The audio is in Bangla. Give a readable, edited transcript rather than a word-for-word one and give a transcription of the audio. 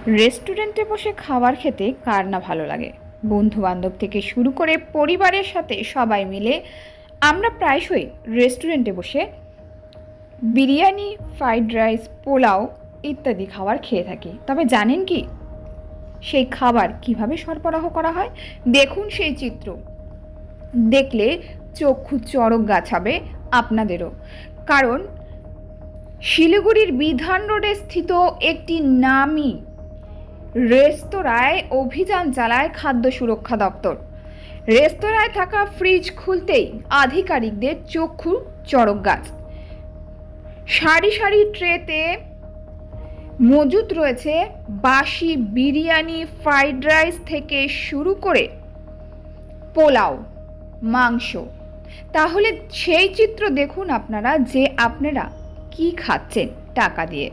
রেস্টুরেন্টে বসে খাবার খেতে কার না ভালো লাগে। বন্ধু বান্ধব থেকে শুরু করে পরিবারের সাথে সবাই মিলে আমরা প্রায়শই রেস্টুরেন্টে বসে বিরিয়ানি, ফ্রাইড রাইস, পোলাও ইত্যাদি খাবার খেয়ে থাকি। তবে জানেন কি সেই খাবার কিভাবে সরবরাহ করা হয়? দেখুন সেই চিত্র দেখলে চক্ষু চড়ক গাছাবে আপনাদেরও। কারণ শিলিগুড়ির বিধান রোডে স্থিত একটি নামী রেস্তোরাঁয় অভিযান চালায় খাদ্য সুরক্ষা দপ্তর। রেস্তোরাঁয় থাকা ফ্রিজ খুলতেই আধিকারিকদের চক্ষু চড়ক গাছ। সারি সারি ট্রেতে মজুত রয়েছে বাসি বিরিয়ানি, ফ্রাইড রাইস থেকে শুরু করে পোলাও, মাংস। তাহলে সেই চিত্র দেখুন আপনারা যে আপনারা কি খাচ্ছেন টাকা দিয়ে।